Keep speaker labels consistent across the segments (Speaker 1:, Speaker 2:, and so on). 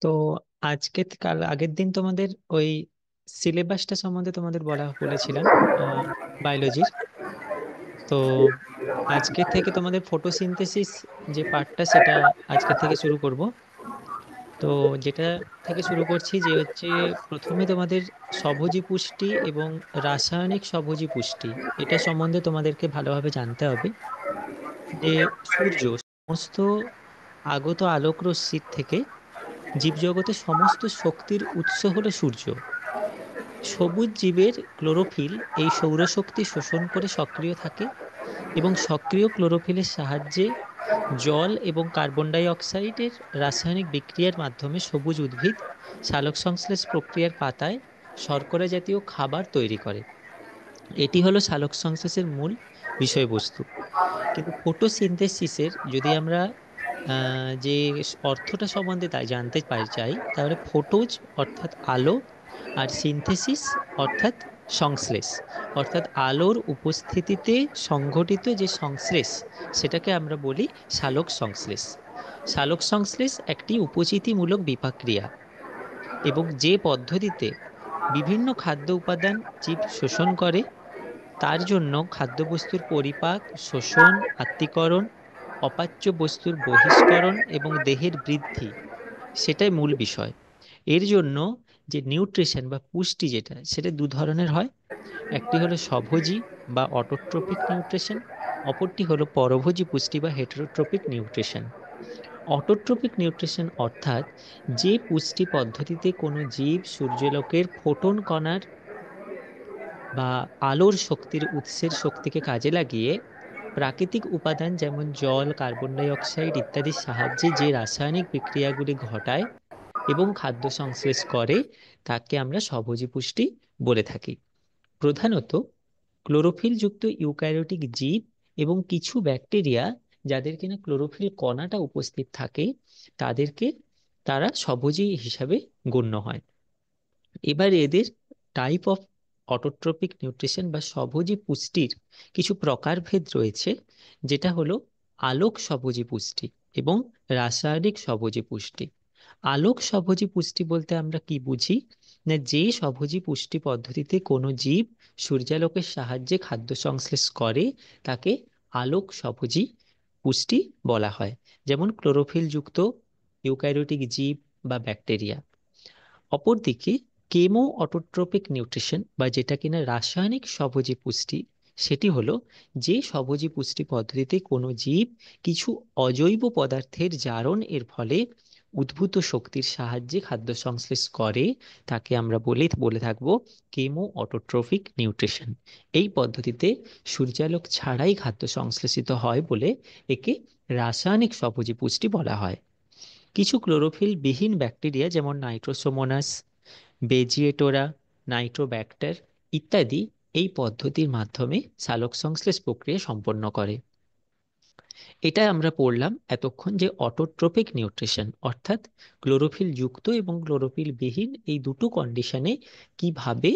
Speaker 1: তো কাল আগের দিন তোমাদের ওই সিলেবাসটা সম্বন্ধে তোমাদের বলেছিলাম বায়োলজির। তো আজকে থেকে তোমাদের ফটোসিনথেসিস যে পার্টটা সেটা আজকে থেকে শুরু করব। তো যেটা থেকে শুরু করছি যে হচ্ছে প্রথমে তোমাদের স্বভোজী পুষ্টি এবং রাসায়নিক স্বভোজী পুষ্টি এটা সম্বন্ধে তোমাদেরকে ভালোভাবে জানতে হবে। যে সূর্য সমস্ত আগত আলোক রশ্মির থেকে জীবজগতের সমস্ত শক্তির উৎস হলো সূর্য। সবুজ জীবের ক্লোরোফিল এই সৌরশক্তি শোষণ করে সক্রিয় থাকে এবং সক্রিয় ক্লোরোফিলের সাহায্যে জল এবং কার্বন ডাই অক্সাইডের রাসায়নিক বিক্রিয়ার মাধ্যমে সবুজ উদ্ভিদ সালোকসংশ্লেষ প্রক্রিয়ার পাতায় শর্করা জাতীয় খাবার তৈরি করে। এটি হলো সালোকসংশ্লেষের মূল বিষয়বস্তু। কিন্তু ফটোসিনথেসিসের যদি আমরা যে অর্থটা সম্বন্ধে তাই জানতে চাই, তাহলে ফটোজ অর্থাৎ আলো, আর সিনথেসিস অর্থাৎ সংশ্লেষ, অর্থাৎ আলোর উপস্থিতিতে সংঘটিত যে সংশ্লেষ সেটাকে আমরা বলি সালোক সংশ্লেষ। সালোক সংশ্লেষ একটি উপচিতিমূলক বিপাকক্রিয়া এবং যে পদ্ধতিতে বিভিন্ন খাদ্য উপাদান জীব শোষণ করে, তার জন্য খাদ্যবস্তুর পরিপাক, শোষণ, আত্তীকরণ, অপাচ্য বস্তুর বহিষ্করণ এবং দেহের বৃদ্ধি সেটাই মূল বিষয়। এর জন্য যে নিউট্রিশন বা পুষ্টি যেটা সেটা দু ধরনের হয়। একটি হলো স্বভোজী বা অটোট্রপিক নিউট্রিশন, অপরটি হলো পরভোজী পুষ্টি বা হেটারোট্রপিক নিউট্রিশন। অটোট্রপিক নিউট্রিশন অর্থাৎ যে পুষ্টি পদ্ধতিতে কোনো জীব সূর্যালোকের ফোটন কণার বা আলোর শক্তির উৎসের শক্তিকে কাজে লাগিয়ে প্রাকৃতিক উপাদান যেমন জল, কার্বন ডাই অক্সাইড ইত্যাদির সাহায্যে যে রাসায়নিক বিক্রিয়াগুলি ঘটায় এবং খাদ্য সংশ্লেষ করে, তাকে আমরা স্বভোজী পুষ্টি বলে থাকি। প্রধানত ক্লোরোফিল যুক্ত ইউক্যারিওটিক জীব এবং কিছু ব্যাকটেরিয়া যাদের কিনা ক্লোরোফিল কণাটা উপস্থিত থাকে, তাদেরকে তারা স্বভোজী হিসাবে গণ্য হয়। এবার এদের টাইপ অফ অটোট্রপিক নিউট্রিশন বা স্বভোজী পুষ্টির কিছু প্রকারভেদ রয়েছে, যেটা হলো আলোক স্বভোজী পুষ্টি এবং রাসায়নিক স্বভোজী পুষ্টি। আলোক স্বভোজী পুষ্টি বলতে আমরা কি বুঝি, না যে স্বভোজী পুষ্টি পদ্ধতিতে কোনো জীব সূর্যালোকের সাহায্যে খাদ্য সংশ্লেষ করে তাকে আলোক স্বভোজী পুষ্টি বলা হয়। যেমন ক্লোরোফিল যুক্ত ইউক্যারিওটিক জীব বা ব্যাকটেরিয়া। অপরদিকে কেমো অটোট্রপিক নিউট্রিশন বা যেটা কিনা রাসায়নিক স্বভোজী পুষ্টি, সেটি হলো যে স্বভোজী পুষ্টি পদ্ধতিতে কোনো জীব কিছু অজৈব পদার্থের জারণ এর ফলে উদ্ভূত শক্তির সাহায্যে খাদ্য সংশ্লেষ করে, তাকে আমরা বলে থাকবো কেমো অটোট্রপিক নিউট্রিশন। এই পদ্ধতিতে সূর্যালোক ছাড়াই খাদ্য সংশ্লেষিত হয় বলে একে রাসায়নিক স্বভোজী পুষ্টি বলা হয়। কিছু ক্লোরোফিল বিহীন ব্যাকটেরিয়া যেমন নাইট্রোসোমোনাস, বেজিয়েটোরা, নাইট্রোব্যাক্টার ইত্যাদি এই পদ্ধতির মাধ্যমে সালোকসংশ্লেষ প্রক্রিয়া সম্পন্ন করে। এটা আমরা পড়লাম এতক্ষণ যে অটোট্রপিক নিউট্রিশন অর্থাৎ ক্লোরোফিল যুক্ত এবং ক্লোরোফিল বিহীন এই দুটো কন্ডিশনে কিভাবে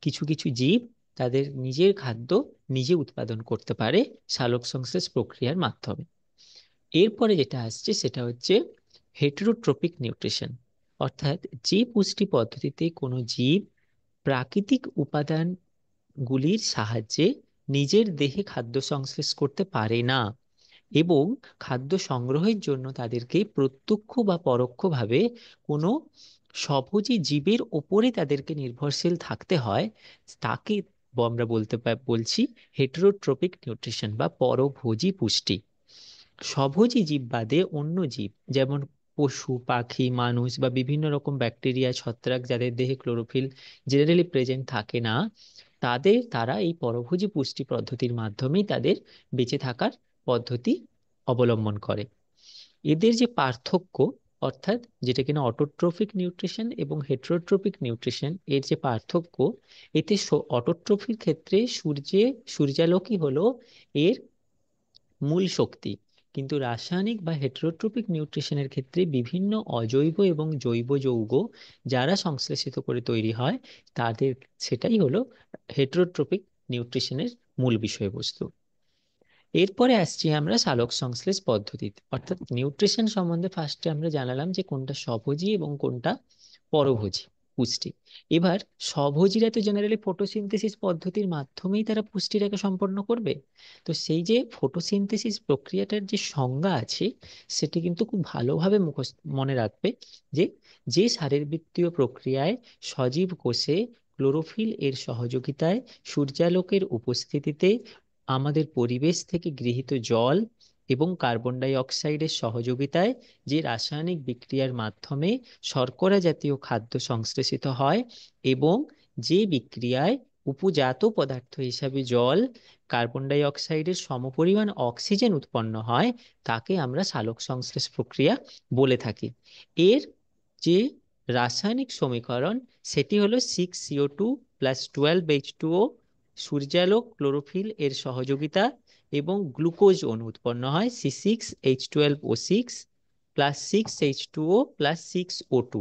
Speaker 1: কিছু কিছু জীব তাদের নিজের খাদ্য নিজে উৎপাদন করতে পারে সালোকসংশ্লেষ প্রক্রিয়ার মাধ্যমে। এরপরে যেটা আসছে সেটা হচ্ছে হেটেরোট্রপিক নিউট্রিশন, অর্থাৎ যে পুষ্টি পদ্ধতিতে কোনো জীব প্রাকৃতিক উপাদানগুলির সাহায্যে নিজের দেহে খাদ্য সংশ্লেষ করতে পারে না এবং খাদ্য সংগ্রহের জন্য তাদেরকে প্রত্যক্ষ বা পরোক্ষভাবে কোনো স্বভোজী জীবের ওপরে তাদেরকে নির্ভরশীল থাকতে হয়, তাকে আমরা বলছি হেটেরোট্রপিক নিউট্রিশন বা পরভোজী পুষ্টি। স্বভোজী জীব বাদে অন্য জীব যেমন পশু, পাখি, মানুষ বা বিভিন্ন রকম ব্যাকটেরিয়া, ছত্রাক যাদের দেহে ক্লোরোফিল জেনারেলি প্রেজেন্ট থাকে না, তারা এই পরভোজী পুষ্টি পদ্ধতির মাধ্যমেই তাদের বেঁচে থাকার পদ্ধতি অবলম্বন করে। এদের যে পার্থক্য, অর্থাৎ যেটা কিনা অটোট্রফিক নিউট্রিশন এবং হেটারোট্রপিক নিউট্রিশন, এর যে পার্থক্য, এতে অটোট্রফির ক্ষেত্রে সূর্যালোকই হলো এর মূল শক্তি, কিন্তু রাসায়নিক বা হেটারোট্রপিক নিউট্রিশনের ক্ষেত্রে বিভিন্ন অজৈব এবং জৈব যৌগ যারা সংশ্লেষিত করে তৈরি হয় সেটাই হলো হেটারোট্রপিক নিউট্রিশনের মূল বিষয়বস্তু। এরপরে আসছি আমরা সালোক সংশ্লেষ পদ্ধতিতে, অর্থাৎ নিউট্রিশন সম্বন্ধে ফার্স্টে আমরা জানালাম যে কোনটা স্বভোজী এবং কোনটা পরভোজী পুষ্টি। এবার স্বভোজীরা তো জেনারেলি ফটোসিনথেসিস পদ্ধতির মাধ্যমেই তারা পুষ্টিটাকে সম্পন্ন করবে। তো সেই যে ফটোসিনথেসিস প্রক্রিয়াটার যে সংজ্ঞা আছে সেটি কিন্তু খুব ভালোভাবে মুখস্থ মনে রাখবে, যে যে শারীরবৃত্তীয় প্রক্রিয়ায় সজীব কোষে ক্লোরোফিল এর সহযোগিতায় সূর্যালোকের উপস্থিতিতে আমাদের পরিবেশ থেকে গৃহীত জল এবং কার্বন ডাই অক্সাইডের সহযোগিতায় যে রাসায়নিক বিক্রিয়ার মাধ্যমে শর্করা জাতীয় খাদ্য সংশ্লেষিত হয় এবং যে বিক্রিয়ায় উপজাত পদার্থ হিসাবে জল, কার্বন ডাই অক্সাইডের সমপরিমাণ অক্সিজেন উৎপন্ন হয়, তাকে আমরা সালোক সংশ্লেষ প্রক্রিয়া বলে থাকি। এর যে রাসায়নিক সমীকরণ সেটি হলো 6CO2 + 12H2O, সূর্যালোক ক্লোরোফিল এর সহযোগিতা এবং গ্লুকোজ অণু উৎপন্ন হয় C6H12O6 + 6H2O + 6O2।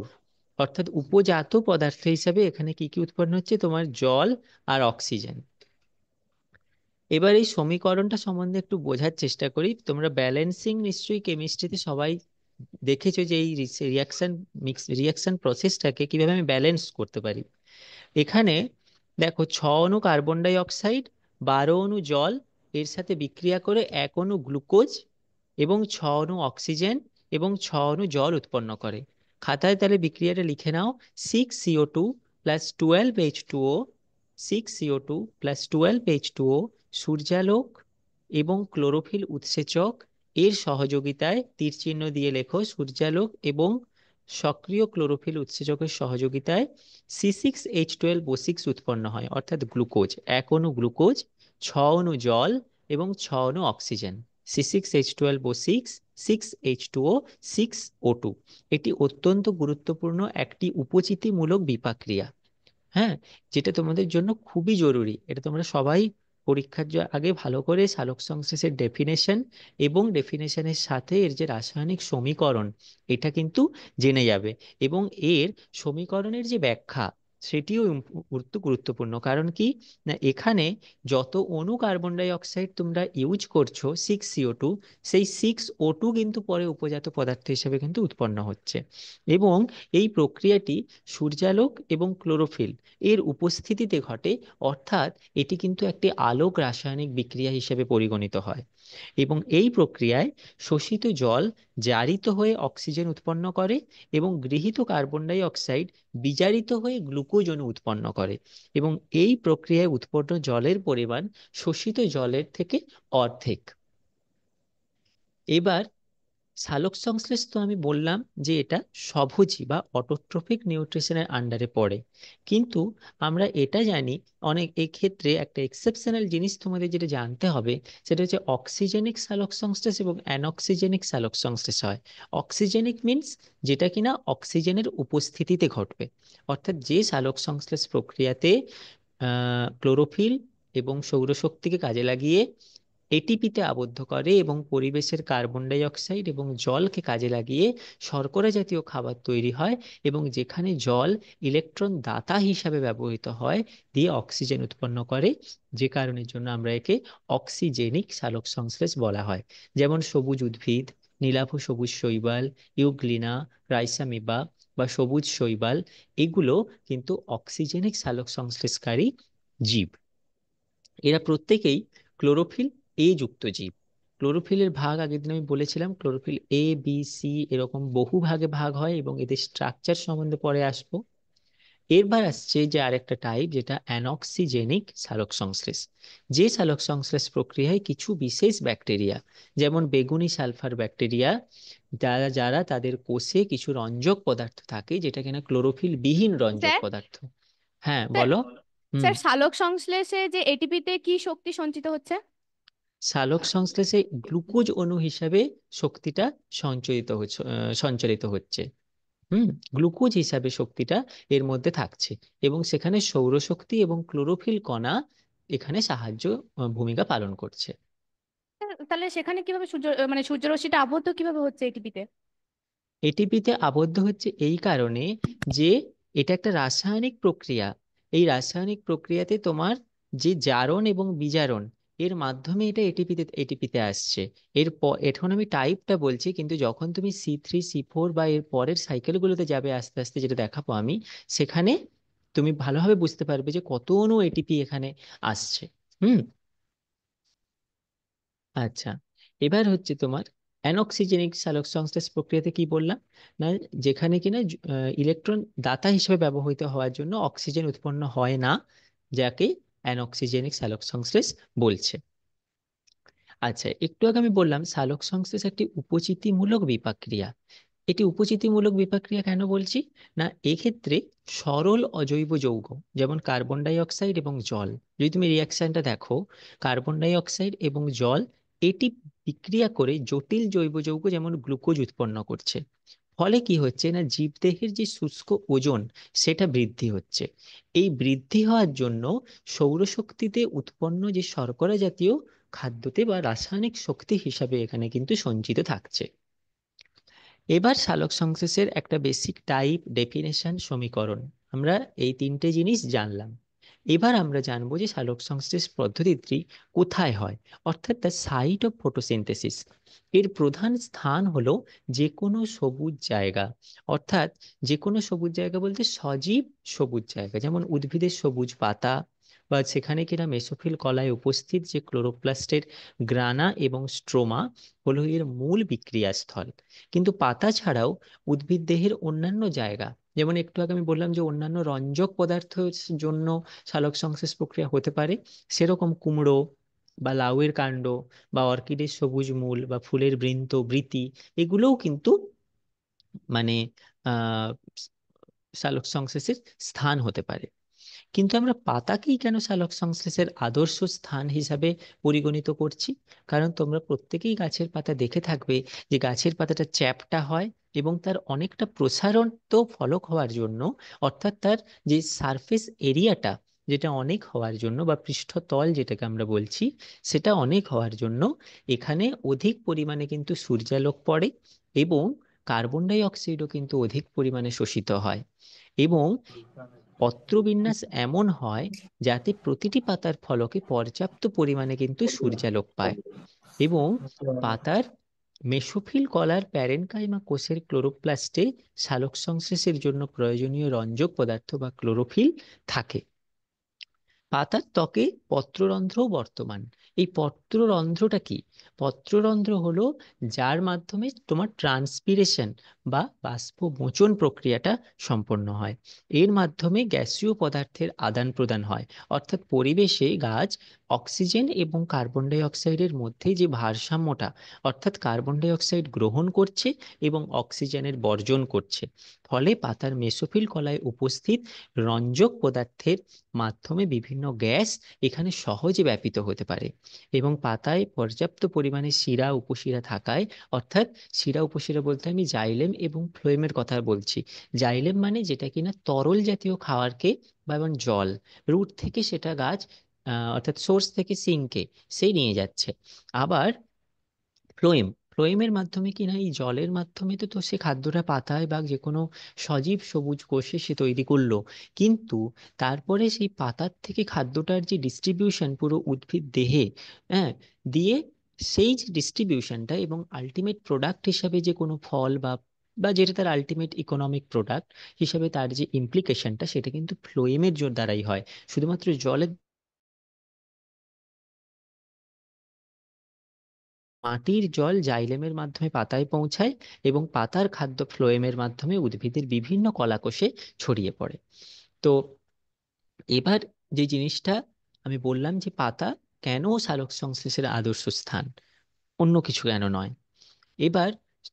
Speaker 1: অর্থাৎ উপজাত পদার্থ হিসাবে এখানে কি কি উৎপন্ন হচ্ছে, তোমার জল আর অক্সিজেন। এবার এই সমীকরণটা সম্বন্ধে একটু বোঝার চেষ্টা করি। তোমরা ব্যালেন্সিং নিশ্চয়ই কেমিস্ট্রিতে সবাই দেখেছো, যে এই রিয়াকশন প্রসেসটাকে কিভাবে আমি ব্যালেন্স করতে পারি। এখানে দেখো 6 অণু কার্বন ডাই অক্সাইড, 12 অণু জল এর সাথে বিক্রিয়া করে 1 অণু গ্লুকোজ এবং 6 অণু অক্সিজেন এবং 6 অণু জল উৎপন্ন করে। খাতায় তাহলে বিক্রিয়াটা লিখে নাও, 6CO2 + 12H2O, 6CO2 + 12H2O সূর্যালোক এবং ক্লোরোফিল উৎসেচক এর সহযোগিতায়, তীর চিহ্ন দিয়ে লেখো, সূর্যালোক এবং সক্রিয় ক্লোরোফিল উৎসেচকের সহযোগিতায় C6H12O6 উৎপন্ন হয়, অর্থাৎ গ্লুকোজ, 1 অণু গ্লুকোজ, 6 অণু জল এবং 6 অণু অক্সিজেন। C6H12O6, 6H2O, 6O2। এটি অত্যন্ত গুরুত্বপূর্ণ একটি উপচিতিমূলক বিপাক্রিয়া। হ্যাঁ, যেটা তোমাদের জন্য খুবই জরুরি। এটা তোমরা সবাই পরীক্ষার আগে ভালো করে সালোক সংশ্লেষের ডেফিনেশন এবং ডেফিনেশনের সাথে এর যে রাসায়নিক সমীকরণ এটা কিন্তু জেনে যাবে, এবং এর সমীকরণের যে ব্যাখ্যা সেটিও গুরুত্বপূর্ণ। কারণ কি না, এখানে যত অণু কার্বন ডাই অক্সাইড তোমরা ইউজ করছো 6CO2, সেই 6O2 কিন্তু পরে উপজাত পদার্থ হিসেবে কিন্তু উৎপন্ন হচ্ছে। এবং এই প্রক্রিয়াটি সূর্যালোক এবং ক্লোরোফিল এর উপস্থিতিতে ঘটে, অর্থাৎ এটি কিন্তু একটি আলোক রাসায়নিক বিক্রিয়া হিসেবে পরিগণিত হয়। এবং এই প্রক্রিয়ায় শোষিত জল জারিত হয়ে অক্সিজেন উৎপন্ন করে এবং গৃহীত কার্বন ডাই অক্সাইড বিজারিত হয়ে গ্লুকোজ অণু উৎপন্ন করে, এবং এই প্রক্রিয়ায় উৎপন্ন জলের পরিমাণ শোষিত জলের থেকে অর্ধেক। এবার সালোক সংশ্লেষ তো আমি বললাম যে এটা স্বভোজী বা অটোট্রফিক নিউট্রিশনের আন্ডারে পড়ে, কিন্তু আমরা এটা জানি অনেক এই ক্ষেত্রে একটা এক্সেপশনাল জিনিস তোমাদের যেটা জানতে হবে, সেটা হচ্ছে অক্সিজেনিক সালোক সংশ্লেষ এবং অ্যানঅক্সিজেনিক সালোক সংশ্লেষ হয়। অক্সিজেনিক মিন্স যেটা কিনা অক্সিজেনের উপস্থিতিতে ঘটবে, অর্থাৎ যে সালোক সংশ্লেষ প্রক্রিয়াতে ক্লোরোফিল এবং সৌরশক্তিকে কাজে লাগিয়ে এটিপিতে আবদ্ধ করে এবং পরিবেশের কার্বন ডাই অক্সাইড এবং জলকে কাজে লাগিয়ে শর্করা জাতীয় খাবার তৈরি হয়, এবং যেখানে জল ইলেকট্রন দাতা হিসাবে ব্যবহৃত হয় দিয়ে অক্সিজেন উৎপন্ন করে, যে কারণের জন্য আমরা একে অক্সিজেনিক সালোক সংশ্লেষ বলা হয়। যেমন সবুজ উদ্ভিদ, নীলাভ সবুজ শৈবাল, ইউগ্লিনা, রাইসামিবা বা সবুজ শৈবাল, এগুলো কিন্তু অক্সিজেনিক সালোক সংশ্লেষকারী জীব। এরা প্রত্যেকেই ক্লোরোফিল এ যুক্ত জীব। ক্লোরোফিলের ভাগ আগের দিন আমি বলেছিলাম, ক্লোরোফিল A, B, C এরকম বহু ভাগে ভাগ হয়, এবং এদের স্ট্রাকচার সম্বন্ধে পরে আসবো। এরবার আসছে যে আরেকটা টাইপ, যেটা অ্যানঅক্সিজেনিক সালোক সংশ্লেষ। যে সালোক সংশ্লেষ প্রক্রিয়ায় কিছু বিশেষ ব্যাকটেরিয়া, যেমন বেগুনি সালফার ব্যাকটেরিয়া, যারা যারা তাদের কোষে কিছু রঞ্জক পদার্থ থাকে যেটা কিনা ক্লোরোফিল বিহীন রঞ্জক
Speaker 2: স্যার
Speaker 1: পদার্থ। হ্যাঁ
Speaker 2: স্যার
Speaker 1: বলো। হুম।
Speaker 2: স্যার সালোক সংশ্লেষে যে এটিপিতে কি শক্তি সঞ্চিত হচ্ছে?
Speaker 1: সালোক সংশ্লেষে গ্লুকোজ অণু হিসাবে শক্তিটা সঞ্চারিত হচ্ছে। হুম। গ্লুকোজ হিসাবে শক্তিটা এর মধ্যে থাকছে, এবং সেখানে সৌরশক্তি এবং ক্লোরোফিল কণা এখানে ভূমিকা পালন করছে।
Speaker 2: তাহলে সেখানে কিভাবে সূর্যরশ্মিটা আবদ্ধ কিভাবে হচ্ছে এটিপিতে?
Speaker 1: এটিপিতে আবদ্ধ হচ্ছে এই কারণে যে এটা একটা রাসায়নিক প্রক্রিয়া। এই রাসায়নিক প্রক্রিয়াতে তোমার যে জারণ এবং বিজারণ, এর মাধ্যমে এটা এটিপিতে আসছে। এখন আমি টাইপটা বলছি, কিন্তু যখন তুমি C3 C4 বা এর পরের সাইকেলগুলোতে যাবে আস্তে আস্তে, যেটা দেখাবো আমি, সেখানে তুমি ভালোভাবে বুঝতে পারবে যে কত অণু এটিপি এখানে আসছে। হুম। আচ্ছা, এবার হচ্ছে তোমার অ্যানঅক্সিজেনিক সালোক সংশ্লেষ প্রক্রিয়াতে কি বললাম না, যেখানে কিনা ইলেকট্রন দাতা হিসেবে ব্যবহৃত হওয়ার জন্য অক্সিজেন উৎপন্ন হয় না, যাকে অ্যানঅক্সিজেনিক সালোক সংশ্লেষ বলছে। আচ্ছা, একটু আগে আমি বললাম সালোক সংশ্লেষ একটি উপচিতিমূলক বিপাকক্রিয়া। এটি উপচিতিমূলক বিপাকক্রিয়া কেন বলছি না, এক্ষেত্রে সরল অজৈব যৌগ যেমন কার্বন ডাই অক্সাইড এবং জল, যদি তুমি রিয়াকশনটা দেখো, কার্বন ডাই অক্সাইড এবং জল এটি বিক্রিয়া করে জটিল জৈব যৌগ যেমন গ্লুকোজ উৎপন্ন করছে। ফলে কি হচ্ছে না, জীবদেহের যে শুষ্ক ওজন সেটা বৃদ্ধি হচ্ছে। এই বৃদ্ধি হওয়ার জন্য সৌরশক্তিতে উৎপন্ন যে শর্করা জাতীয় খাদ্যতে বা রাসায়নিক শক্তি হিসাবে এখানে কিন্তু সঞ্চিত থাকছে। এবার সালোক সংশ্লেষের একটা বেসিক টাইপ, ডেফিনেশন, সমীকরণ আমরা এই তিনটে জিনিস জানলাম। এবার আমরা জানবো যে সালোক সংশ্লেষ পদ্ধতিটি কোথায় হয়, অর্থাৎ দ্য সাইট অফ ফটোসিনথেসিস। এর প্রধান স্থান হলো যে কোনো সবুজ জায়গা, অর্থাৎ যে কোনো সবুজ জায়গা বলতে সজীব সবুজ জায়গা, যেমন উদ্ভিদের সবুজ পাতা, বা সেখানে কিনা মেসোফিল কলায় উপস্থিত যে ক্লোরোপ্লাস্টের গ্রানা এবং স্ট্রোমা হলো এর মূল বিক্রিয়াস্থল। কিন্তু পাতা ছাড়াও উদ্ভিদ দেহের অন্যান্য জায়গা, যেমন একটু আগে আমি বললাম যে অন্যান্য রঞ্জক পদার্থের জন্য সালোক সংশ্লেষ প্রক্রিয়া হতে পারে, সেরকম কুমড়ো বা লাউয়ের কাণ্ড বা অর্কিডের সবুজ মূল বা ফুলের বৃতি, এগুলোও কিন্তু মানে আহ সালোক সংশ্লেষের স্থান হতে পারে। কিন্তু আমরা পাতাকেই কেন সালোক সংশ্লেষের আদর্শ স্থান হিসাবে পরিগণিত করছি? কারণ তোমরা প্রত্যেকেই গাছের পাতা দেখে থাকবে যে গাছের পাতাটা চ্যাপ্টা হয়, এবং তার অনেকটা প্রসারণ তো ফলক হওয়ার জন্য, অর্থাৎ তার যে সারফেস এরিয়াটা যেটা অনেক হওয়ার জন্য, বা পৃষ্ঠতল যেটাকে আমরা বলছি, সেটা অনেক হওয়ার জন্য এখানে অধিক পরিমাণে কিন্তু সূর্যালোক পড়ে, এবং কার্বন ডাই অক্সাইডও কিন্তু অধিক পরিমাণে শোষিত হয়। এবং পত্রবিন্যাস এমন হয় যাতে প্রতিটি পাতার ফলকে পর্যাপ্ত পরিমাণে কিন্তু সূর্যালোক পায়, এবং পাতার মেসোফিল কলার প্যারেনকাইমা কোষের ক্লোরোপ্লাস্টে সালোক সংশ্লেষের জন্য প্রয়োজনীয় রঞ্জক পদার্থ বা ক্লোরোফিল থাকে। পাতার ত্বকে পত্ররন্ধ্রও বর্তমান। এই পত্ররন্ধ্রটা কি? পত্ররন্ধ্র হলো যার মাধ্যমে তোমার ট্রান্সপিরেশন বা বাষ্পমোচন প্রক্রিয়াটা সম্পন্ন হয়। এর মাধ্যমে গ্যাসীয় পদার্থের আদান প্রদান হয়, অর্থাৎ পরিবেশে গাছ অক্সিজেন এবং কার্বন ডাই অক্সাইডের মধ্যে যে ভারসাম্যটা, অর্থাৎ কার্বন ডাই অক্সাইড গ্রহণ করছে এবং অক্সিজেনের বর্জন করছে, ফলে পাতার মেসোফিল কলায় উপস্থিত রঞ্জক পদার্থের মাধ্যমে বিভিন্ন গ্যাস এখানে সহজে ব্যাপিত হতে পারে। এবং পাতায় পর্যাপ্ত পরিমাণে শিরা উপশিরা থাকায়, অর্থাৎ শিরা উপশিরা বলতে আমি জাইলেম এবং ফ্লোয়েমের কথা বলছি। জাইলেম মানে যেটা কিনা তরল জাতীয় খাবারকে বা এবং জল রুট থেকে সেটা গাছ অর্থাৎ সোর্স থেকে সিঙ্কে সেই নিয়ে যাচ্ছে। আবার ফ্লোয়েমের মাধ্যমে কি না, এই জলের মাধ্যমে তো তো সে খাদ্যটা পাতায় বা যে কোনো সজীব সবুজ কোষে সে তৈরি করলো, কিন্তু তারপরে সেই পাতার থেকে খাদ্যটার যে ডিস্ট্রিবিউশন পুরো উদ্ভিদ দেহে, হ্যাঁ, দিয়ে সেই যে ডিস্ট্রিবিউশনটা এবং আলটিমেট প্রোডাক্ট হিসাবে যে কোনো ফল বা বা যেটা তার আলটিমেট ইকোনমিক প্রোডাক্ট হিসাবে তার যে ইমপ্লিকেশনটা, সেটা কিন্তু ফ্লোয়েমের জোর দ্বারাই হয়। শুধুমাত্র জলের, মাটির জল জাইলেমের মাধ্যমে পাতায় পৌঁছায়, এবং পাতার খাদ্য ফ্লোয়েমের মাধ্যমে উদ্ভিদের বিভিন্ন কলাকোষে ছড়িয়ে পড়ে। তো এবার যে জিনিসটা আমি বললাম যে পাতা কেন সালোক সংশ্লেষের আদর্শ স্থান, অন্য কিছু কেন নয়। এবার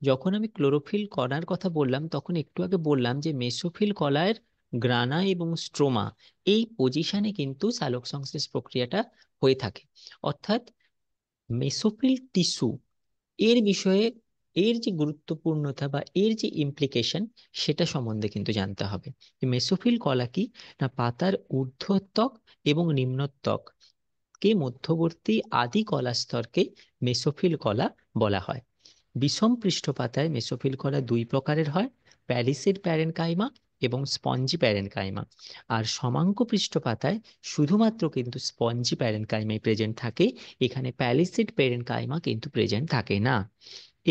Speaker 1: যখন আমি ক্লোরোফিল কণার কথা বললাম, তখন একটু আগে বললাম যে মেসোফিল কলার গ্রানা এবং স্ট্রোমা এই পজিশনে কিন্তু সালোক সংশ্লেষ প্রক্রিয়াটা হয়ে থাকে। অর্থাৎ মেসোফিল টিস্যু এর বিষয়ে, এর যে গুরুত্বপূর্ণতা বা এর যে ইমপ্লিকেশন, সেটা সম্বন্ধে কিন্তু জানতে হবে। মেসোফিল কলা কি না, পাতার ঊর্ধ্বত্বক এবং নিম্নত্বক কে মধ্যবর্তী আদি কলা স্তরকে মেসোফিল কলা বলা হয়। বিষম পৃষ্ঠ পাতায় মেসোফিল কলা দুই প্রকারের হয়, প্যালিসেড প্যারেনকাইমা এবং স্পঞ্জি প্যারেনকাইমা। আর সমাঙ্ক পৃষ্ঠ পাতায় শুধুমাত্র কিন্তু স্পঞ্জি প্যারেনকাইমাই প্রেজেন্ট থাকে, এখানে প্যালিসিড প্যারেনকাইমা কিন্তু প্রেজেন্ট থাকে না।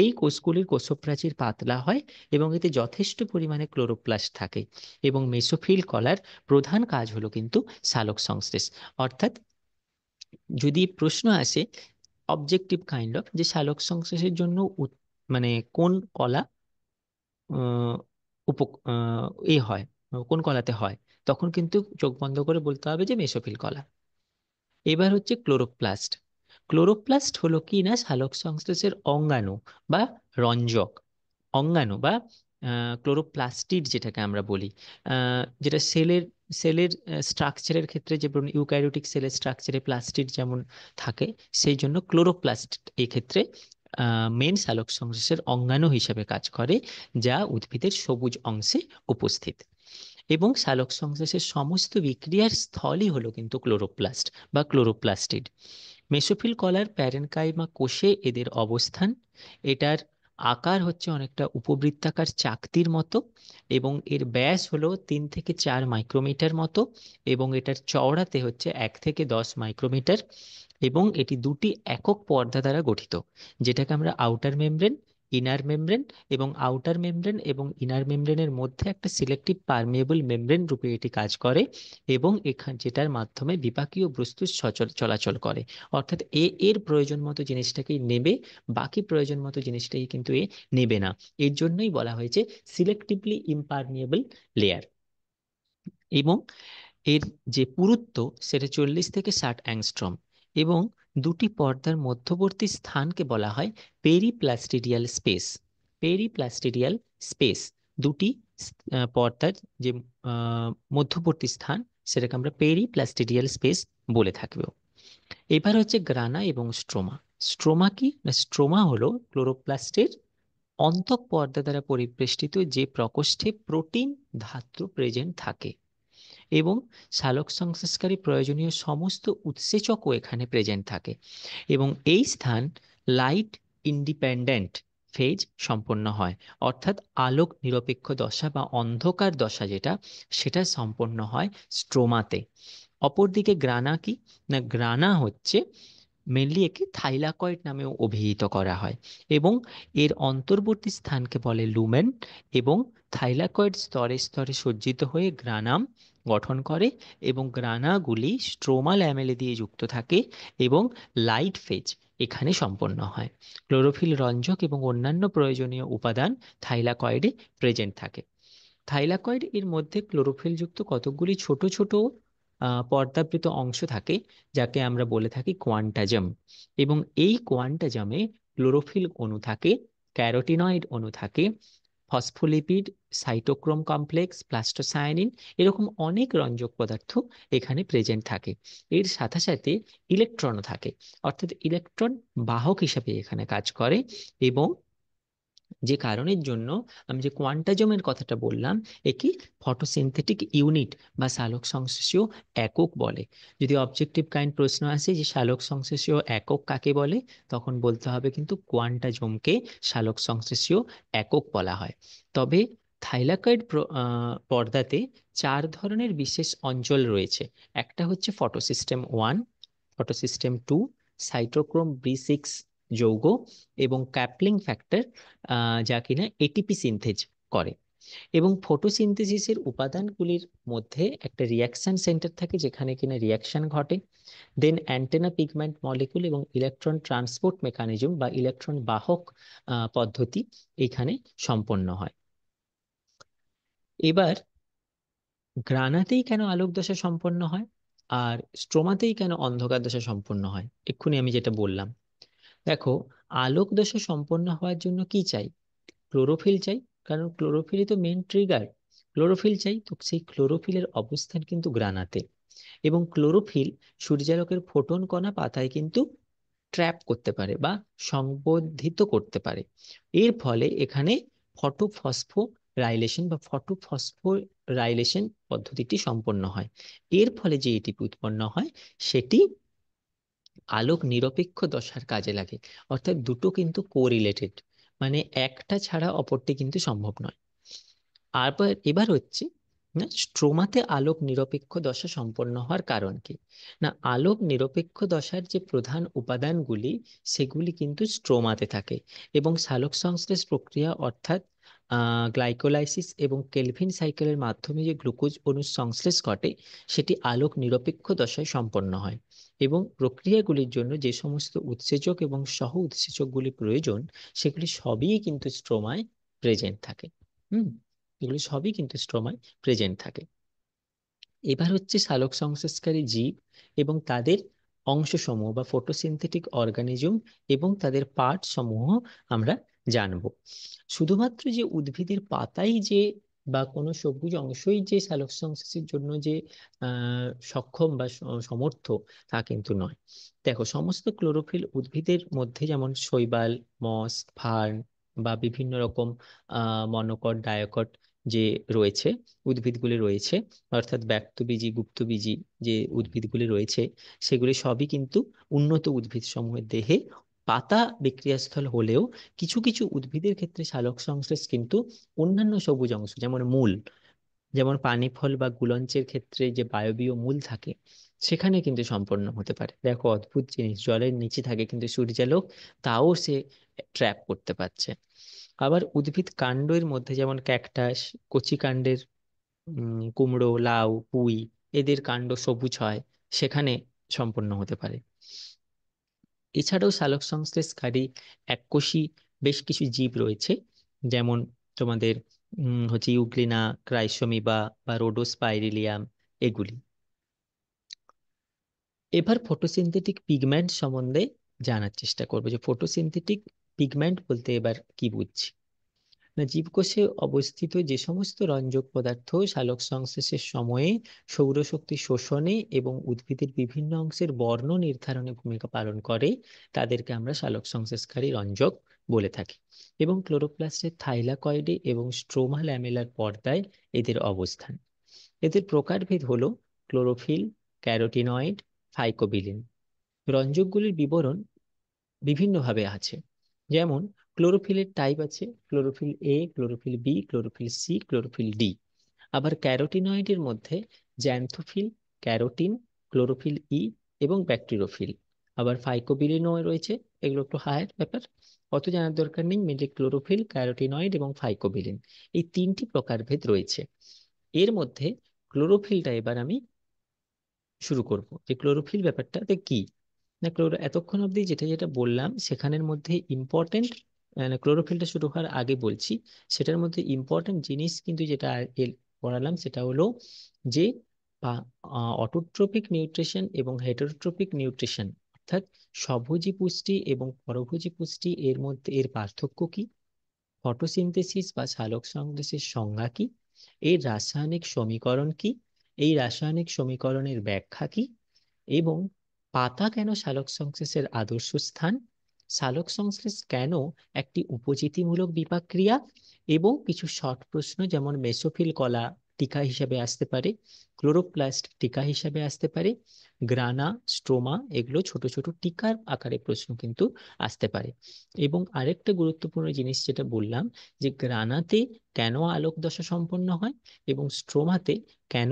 Speaker 1: এই কোষগুলির কোষপ্রাচীর পাতলা হয় এবং এতে যথেষ্ট পরিমাণে ক্লোরোপ্লাস্ট থাকে, এবং মেসোফিল কলার প্রধান কাজ হলো কিন্তু সালোক সংশ্লেষ। অর্থাৎ যদি প্রশ্ন আসে অবজেক্টিভ কাইন্ড অফ, যে সালোক সংশ্লেষের জন্য মানে কোন কলা আহ, উপ এ হয়, কোন কলাতে হয়, তখন কিন্তু চোখ বন্ধ করে বলতে হবে যে মেসোফিল কলা। এবার হচ্ছে ক্লোরোপ্লাস্ট। ক্লোরোপ্লাস্ট হলো কি না সালোক সংশ্লেষের অঙ্গাণু বা রঞ্জক। অঙ্গাণু বা ক্লোরোপ্লাস্টিড যেটাকে আমরা বলি, যেটা সেলের সেলের স্ট্রাকচারের ক্ষেত্রে, যে ইউক্যারিওটিক সেলের স্ট্রাকচারে প্লাস্টিড যেমন থাকে, সেই জন্য ক্লোরোপ্লাস্ট এই ক্ষেত্রে মেন সালোক সংশ্লেষের অঙ্গাণু হিসেবে কাজ করে, যা উদ্ভিদের সবুজ অংশে উপস্থিত। এবং সালোক সংশ্লেষের সমস্ত বিক্রিয়ার স্থলই হলো কিন্তু ক্লোরোপ্লাস্ট বা ক্লোরোপ্লাস্টিড। মেসোফিল কলার প্যারেনকাইমা কোষে এদের অবস্থান। এটার আকার হচ্ছে অনেকটা উপবৃত্তাকার চাকতির মতো, এবং এর ব্যাস হলো 3 থেকে 4 মাইক্রোমিটার মতো, এবং এটার চওড়াতে হচ্ছে 1 থেকে 10 মাইক্রোমিটার, এবং এটি দুটি একক পর্দা দ্বারা গঠিত, যেটাকে আমরা আউটার মেমব্রেন, ইনার মেমব্রেন, এবং আউটার মেমব্রেন এবং ইনার মেমব্রেনের মধ্যে একটা সিলেক্টিভ পারমিয়েবল মেমব্রেন রূপে এটি কাজ করে, এবং এখানে যেটার মাধ্যমে বিপাকীয় বস্তু চলাচল করে। অর্থাৎ এর প্রয়োজন মতো জিনিসটাকেই নেবে, বাকি প্রয়োজন মতো জিনিসটাই কিন্তু নেবে না। এর জন্যই বলা হয়েছে সিলেক্টিভলি ইমপারমিয়েবল লেয়ার। এবং এর যে পুরুত্ব সেটা 40 থেকে 60 অ্যাংস্ট্রম, এবং দুটি পর্দার মধ্যবর্তী স্থানকে বলা হয় পেরিপ্লাস্টিডিয়াল স্পেস। পেরিপ্লাস্টিডিয়াল স্পেস, দুটি পর্দার যে মধ্যবর্তী স্থান, সেটাকে আমরা পেরিপ্লাস্টিডিয়াল স্পেস বলে থাকবো। এবার হচ্ছে গ্রানা এবং স্ট্রোমা। স্ট্রোমা কি না, স্ট্রোমা হলো ক্লোরোপ্লাস্টের অন্তঃ পর্দা দ্বারা পরিবেষ্টিত যে প্রকোষ্ঠে প্রোটিন ধাত্র প্রেজেন্ট থাকে, এবং সালোক সংশ্লেষকারী প্রয়োজনীয় সমস্ত উৎসেচকও এখানে প্রেজেন্ট থাকে, এবং এই স্থান লাইট ইন্ডিপেন্ডেন্ট ফেজ সম্পন্ন হয়। অর্থাৎ আলোক নিরপেক্ষ দশা বা অন্ধকার দশা যেটা, সেটা সম্পন্ন হয় স্ট্রোমাতে। অপরদিকে গ্রানা কি না, গ্রানা হচ্ছে মেনলি একে থাইলাকয়েড নামেও অভিহিত করা হয়, এবং এর অন্তর্বর্তী স্থানকে বলে লুমেন, এবং থাইলাকয়েড স্তরে স্তরে সজ্জিত হয়ে গ্রানাম গঠন করে, এবং গ্রানাগুলি স্ট্রোমা ল্যামেলে দিয়ে যুক্ত থাকে, এবং লাইট ফেজ এখানে সম্পন্ন হয়। ক্লোরোফিল রঞ্জক এবং অন্যান্য প্রয়োজনীয় উপাদান থাইলাকয়েডে প্রেজেন্ট থাকে। থাইলাকয়েড এর মধ্যে ক্লোরোফিল যুক্ত কতকগুলি ছোট ছোট পর্দাবৃত অংশ থাকে, যাকে আমরা বলে থাকি কোয়ান্টাজম, এবং এই কোয়ান্টাজমে ক্লোরোফিল অণু থাকে, ক্যারোটিনয়েড অণু থাকে, ফসফোলিপিড, সাইটোক্রোম কমপ্লেক্স, প্লাস্টোসায়ানিন, এরকম অনেক রঞ্জক পদার্থ এখানে প্রেজেন্ট থাকে। এর সাথে সাথে ইলেকট্রনও থাকে, অর্থাৎ ইলেকট্রন বাহক হিসাবে এখানে কাজ করে, এবং যে কারণের জন্য আমি যে কোয়ান্টাজমের কথাটা বললাম, একে ফটোসিনথেটিক ইউনিট বা সালোক সংশ্লেষীয় একক বলে। যদি অবজেক্টিভ কাইন্ড প্রশ্ন আসে যে সালোক সংশ্লেষীয় একক কাকে বলে, তখন বলতে হবে কিন্তু কোয়ান্টাজমকে সালোক সংশ্লেষীয় একক বলা হয়। তবে থাইলাকয়েড পর্দাতে 4 ধরনের বিশেষ অঞ্চল রয়েছে। একটা হচ্ছে ফটোসিস্টেম 1, ফটোসিস্টেম 2, সাইটোক্রোম B6 যৌগ, এবং ক্যাপলিং ফ্যাক্টর, যা কিনা এটিপি সিনথেজ করে। এবং ফটোসিনথেসিসের উপাদানগুলির মধ্যে একটা রিয়াকশন সেন্টার থাকে, যেখানে কিনা রিয়াকশন ঘটে। দেন অ্যান্টেনা পিগমেন্ট মলিকুল এবং ইলেকট্রন ট্রান্সপোর্ট মেকানিজম বা ইলেকট্রন বাহক পদ্ধতি এখানে সম্পন্ন হয়। এবার গ্রানাতেই কেন আলোক দশা সম্পন্ন হয়, আর স্ট্রোমাতেই কেন অন্ধকার দশা সম্পন্ন হয়, এক্ষুনি আমি যেটা বললাম। দেখো, আলোক দশা সম্পন্ন হওয়ার জন্য কি চাই? ক্লোরোফিল চাই, কারণ ক্লোরোফিলই তো মেন ট্রিগার। ক্লোরোফিল চাই, তো সেই ক্লোরোফিলের অবস্থান কিন্তু গ্রানাতে, এবং ক্লোরোফিল সূর্যালোকের ফোটন কণা পাতায় কিন্তু ট্র্যাপ করতে পারে বা সংবর্ধিত করতে পারে। এর ফলে এখানে ফটোফসফোরাইলেশন বা ফটোফসফোরাইলেশন পদ্ধতিটি সম্পন্ন হয়। এর ফলে যে এটিপি উৎপন্ন হয়, সেটি আলোক নিরপেক্ষ দশার কাজে লাগে। অর্থাৎ দুটো কিন্তু কোরিলেটেড, মানে একটা ছাড়া অপরটি কিন্তু সম্ভব নয়। এবার হচ্ছে না, স্ট্রোমাতে আলোক নিরপেক্ষ দশা সম্পন্ন হওয়ার কারণ কি? না, আলোক নিরপেক্ষ দশার যে প্রধান উপাদানগুলি সেগুলি কিন্তু স্ট্রোমাতে থাকে, এবং সালোক সংশ্লেষ প্রক্রিয়া অর্থাৎ গ্লাইকোলাইসিস এবং কেলভিন সাইকেলের মাধ্যমে যে গ্লুকোজ অণুর সংশ্লেষ ঘটে সেটি আলোক নিরপেক্ষ দশায় সম্পন্ন হয়। এবং প্রক্রিয়াগুলির জন্য যে সমস্ত উৎসেচক এবং সহ উৎসেচকগুলি প্রয়োজন সেগুলি সবই কিন্তু স্ট্রোমায় প্রেজেন্ট থাকে। হুম, এগুলি সবই কিন্তু স্ট্রোমায় প্রেজেন্ট থাকে। এবার হচ্ছে সালোক সংশ্লেষকারী জীব এবং তাদের অংশসমূহ বা ফটোসিনথেটিক অর্গানিজম এবং তাদের পার্ট সমূহ আমরা জানবো। শুধুমাত্র যে উদ্ভিদের পাতাই যে বা কোনো সবুজ অংশই যে সালোক সংশ্লেষের জন্য যে সক্ষম বা সমর্থ, তা কিন্তু নয়। দেখো, সমস্ত ক্লোরোফিল উদ্ভিদের মধ্যে যেমন শৈবাল, মস, ফার্ন বা বিভিন্ন রকম মনোকট, ডায়োকট যে রয়েছে, উদ্ভিদগুলি রয়েছে, অর্থাৎ ব্যক্তবীজী, গুপ্তবীজী যে উদ্ভিদগুলি রয়েছে, সেগুলি সবই কিন্তু উন্নত উদ্ভিদ সমূহের দেহে পাতা বিক্রিয়াস্থল হলেও কিছু কিছু উদ্ভিদের ক্ষেত্রে সালোক সংশ্লেষ কিন্তু অন্যান্য সবুজ অংশ যেমন মূল, যেমন পানি ফল বা গুলঞ্চের ক্ষেত্রে যে বায়বীয় মূল থাকে সেখানে কিন্তু সম্পন্ন হতে পারে। দেখো, অদ্ভুত জিনিস, জলের নিচে থাকে কিন্তু সূর্যালোক তাও সে ট্র্যাপ করতে পারছে। আবার উদ্ভিদ কাণ্ডের মধ্যে যেমন ক্যাকটাস, কচি কাণ্ডের কুমড়ো, লাউ, পুঁই, এদের কাণ্ড সবুজ হয়, সেখানে সম্পন্ন হতে পারে। এছাড়াও সালোক সংশ্লেষকারী এককোষী বেশ কিছু জীব রয়েছে, যেমন তোমাদের হচ্ছে ইউগ্লিনা, ক্রাইসোমিবা বা রোডোস্পাইরিলিয়াম, এগুলি। এবার ফটোসিনথেটিক পিগমেন্ট সম্বন্ধে জানার চেষ্টা করবো, যে ফটোসিনথেটিক পিগমেন্ট বলতে এবার কি বুঝছি। না, জীবকোষে অবস্থিত যে সমস্ত রঞ্জক পদার্থ সালোক সংশ্লেষের সময়ে সৌরশক্তি শোষণে এবং উদ্ভিদের বিভিন্ন অংশের বর্ণ নির্ধারণে ভূমিকা পালন করে, তাদেরকে আমরা সালোক সংশ্লেষকারী রঞ্জক বলে থাকি। এবং ক্লোরোপ্লাস্টের থাইলাকয়েডে এবং স্ট্রোমা ল্যামেলার পর্দায় এদের অবস্থান। এদের প্রকারভেদ হলো ক্লোরোফিল, ক্যারোটিনয়েড, ফাইকোবিলিন। রঞ্জকগুলির বিবরণ বিভিন্নভাবে আছে, যেমন ক্লোরোফিলের টাইপ আছে chlorophyll A, chlorophyll B, chlorophyll C, chlorophyll D. আবার ক্যারোটিনয়েডের মধ্যে জ্যান্থোফিল, ক্যারোটিন, ক্লোরোফিল ই এবং ব্যাকটেরিওফিল। আবার ফাইকোবিলিনও রয়েছে, এগুলো একটু হায়ার ব্যাপার, অত জানার দরকার নেই। মেনলি ক্লোরোফিল, ক্যারোটিনয়েড এবং ফাইকোবিলিন, এই তিনটি প্রকারভেদ রয়েছে। এর মধ্যে ক্লোরোফিলটা এবার আমি শুরু করব, যে ক্লোরোফিল ব্যাপারটাতে কি। না, এতক্ষণ অবধি যেটা যেটা বললাম সেখানের মধ্যে ইম্পর্টেন্ট, ক্লোরোফিলটা শুরু হওয়ার আগে বলছি, সেটার মধ্যে ইম্পর্টেন্ট জিনিস কিন্তু যেটা পড়ালাম সেটা হলো যে অটোট্রপিক নিউট্রিশন এবং হেটারোট্রপিক নিউট্রিশন, অর্থাৎ স্বভোজী পুষ্টি এবং পরভোজী পুষ্টি, এর মধ্যে এর পার্থক্য কি, ফটোসিনথেসিস বা সালোক সংশ্লেষের সংজ্ঞা কি, এর রাসায়নিক সমীকরণ কি, এই রাসায়নিক সমীকরণের ব্যাখ্যা কি, এবং পাতা কেন সালোক সংশ্লেষের আদর্শ স্থান, সালোক সংশ্লেষ কেন একটি উপজীতিমূলক বিপাক ক্রিয়া, এবং কিছু শর্ট প্রশ্ন যেমন মেসোফিল কলা টিকা হিসাবে আসতে পারে, ক্লোরোপ্লাস্ট টিকা হিসাবে আসতে পারে, গ্রানা, স্ট্রোমা, এগুলো ছোট ছোট টিকার আকারে প্রশ্ন কিন্তু আসতে পারে। এবং আরেকটা গুরুত্বপূর্ণ জিনিস যেটা বললাম, যে গ্রানাতে কেন আলোক দশা সম্পন্ন হয় এবং স্ট্রোমাতে কেন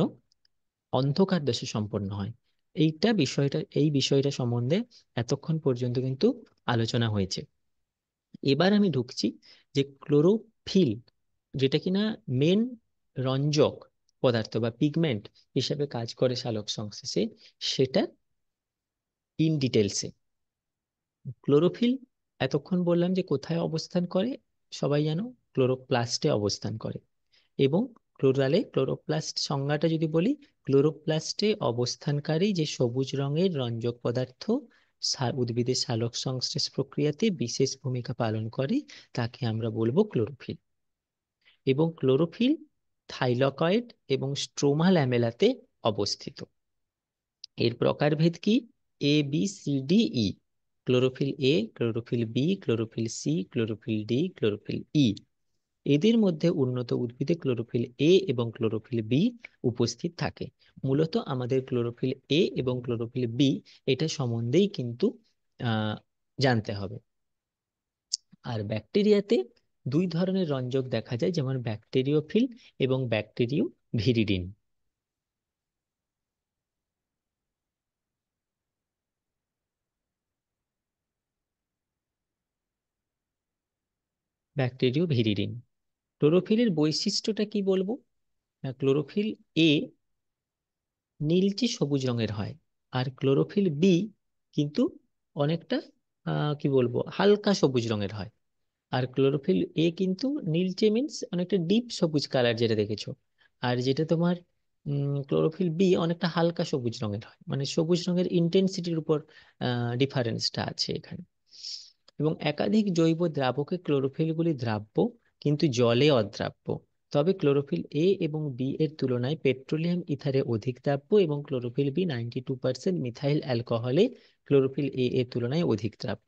Speaker 1: অন্ধকার দশা সম্পন্ন হয়, এই বিষয়টা সম্বন্ধে এতক্ষণ পর্যন্ত কিন্তু আলোচনা হয়েছে। এবার আমি ঢুকছি যে ক্লোরোফিল, যেটা কিনা মেন রঞ্জক পদার্থ বা পিগমেন্ট হিসেবে কাজ করে সালোক সংশ্লেষে, সেটা ইন ডিটেলসে। ক্লোরোফিল এতক্ষণ বললাম যে কোথায় অবস্থান করে, সবাই জানো ক্লোরোপ্লাস্টে অবস্থান করে। এবং ক্লোরোপ্লাস্ট সংজ্ঞাটা যদি বলি, ক্লোরোপ্লাস্টে অবস্থানকারী যে সবুজ রঙের রঞ্জক পদার্থ উদ্ভিদের সালোক সংশ্লেষ প্রক্রিয়াতে বিশেষ ভূমিকা পালন করে, তাকে আমরা বলবো ক্লোরোফিল। এবং ক্লোরোফিল থাইলাকয়েড এবং স্ট্রোমা ল্যামেলাতে অবস্থিত। এর প্রকারভেদ কি, A, B, C, D, E. Chlorophyll A, chlorophyll B, chlorophyll C, chlorophyll D, chlorophyll E. এদের মধ্যে উন্নত উদ্ভিদে ক্লোরোফিল এ এবং ক্লোরোফিল বি উপস্থিত থাকে। মূলত আমাদের ক্লোরোফিল এ এবং ক্লোরোফিল বি এটা সম্বন্ধেই কিন্তু জানতে হবে। আর ব্যাকটেরিয়াতে দুই ধরনের রঞ্জক দেখা যায়, যেমন ব্যাকটেরিওফিল এবং ব্যাকটেরিও ভিরিডিন। ব্যাকটেরিও ভিরিডিন। ক্লোরোফিলের বৈশিষ্ট্যটা কি বলবো? ক্লোরোফিল এ নীলচে সবুজ রঙের হয়, আর ক্লোরোফিল বি কিন্তু অনেকটা কি বলবো, হালকা সবুজ রঙের হয়। আর ক্লোরোফিল এ কিন্তু নীলচে মিন্স অনেকটা ডিপ সবুজ কালার, যেটা দেখেছো। আর যেটা তোমার ক্লোরোফিল বি অনেকটা হালকা সবুজ রঙের হয়, মানে সবুজ রঙের ইন্টেন্সিটির উপর ডিফারেন্সটা আছে এখানে। এবং একাধিক জৈব দ্রাবকে ক্লোরোফিলগুলি দ্রাব্য, কিন্তু জলে অদ্রাব্য। তবে ক্লোরোফিল এ এবং বি এর তুলনায় পেট্রোলিয়াম ইথারে অধিক দ্রাব্য, এবং ক্লোরোফিল বি 92% মিথাইল অ্যালকোহলে ক্লোরোফিল এ এর তুলনায় অধিক দ্রাব্য।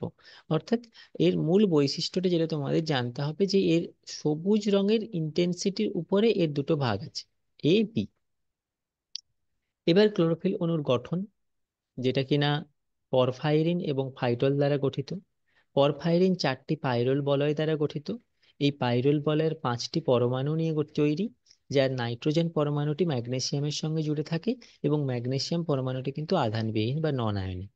Speaker 1: অর্থাৎ এর মূল বৈশিষ্ট্যটা যেটা তোমাদের জানতে হবে, যে এর সবুজ রঙের ইন্টেন্সিটির উপরে এর দুটো ভাগ আছে, এ বি। এবার ক্লোরোফিল অণুর গঠন, যেটা কিনা পরফাইরিন এবং ফাইটল দ্বারা গঠিত। পরফাইরিন 4টি পাইরোল বলয় দ্বারা গঠিত। এই পাইরোল বলয়ের 5টি পরমাণু নিয়ে তৈরি, যার নাইট্রোজেন পরমাণুটি ম্যাগনেসিয়ামের সঙ্গে জুড়ে থাকে, এবং ম্যাগনেসিয়াম পরমাণুটি কিন্তু আধানবিহীন বা নন আয়নিক।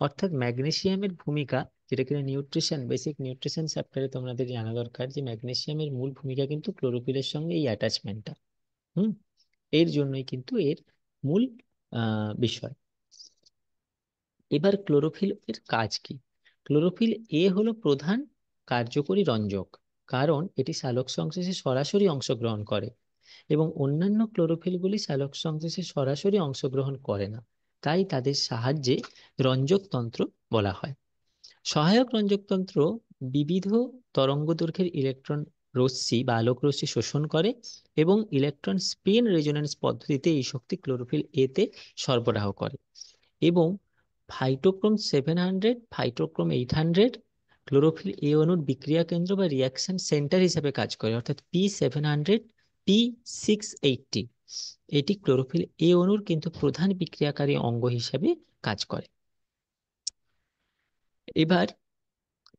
Speaker 1: অর্থাৎ ম্যাগনেসিয়ামের ভূমিকা, যেটা কিনা নিউট্রিশন, বেসিক নিউট্রিশন চ্যাপ্টারে তোমাদের জানা দরকার, যে ম্যাগনেসিয়ামের মূল ভূমিকা কিন্তু ক্লোরোফিলের সঙ্গে এই অ্যাটাচমেন্টটা। হুম এর জন্যই কিন্তু এর মূল বিষয়। এবার ক্লোরোফিল এর কাজ কি? ক্লোরোফিল এ হলো প্রধান কার্যকরী রঞ্জক, কারণ এটি সালোক সংশ্লেষে সরাসরি অংশগ্রহণ করে, এবং অন্যান্য ক্লোরোফিলগুলি সালোক সংশ্লেষে সরাসরি অংশগ্রহণ করে না। তাই তাদের সাহায্যে রঞ্জকতন্ত্র বলা হয়। সহায়ক রঞ্জকতন্ত্র বিবিধ তরঙ্গদৈর্ঘ্যের ইলেকট্রন রশ্মি বা আলোক রশ্মি শোষণ করে, এবং ইলেকট্রন স্পিন রেজোন্যান্স পদ্ধতিতে এই শক্তি ক্লোরোফিল এ তে সরবরাহ করে। এবং ফাইটোক্রোম 700, ফাইটোক্রোম 800 ক্লোরোফিল এ অণুর বিক্রিয়া কেন্দ্র বা রিয়াকশন সেন্টার হিসেবে কাজ করে, অর্থাৎ P700, P680 এটি ক্লোরোফিল এ অণুর কিন্তু প্রধান বিক্রিয়াকারী অঙ্গ হিসেবে কাজ করে। এবার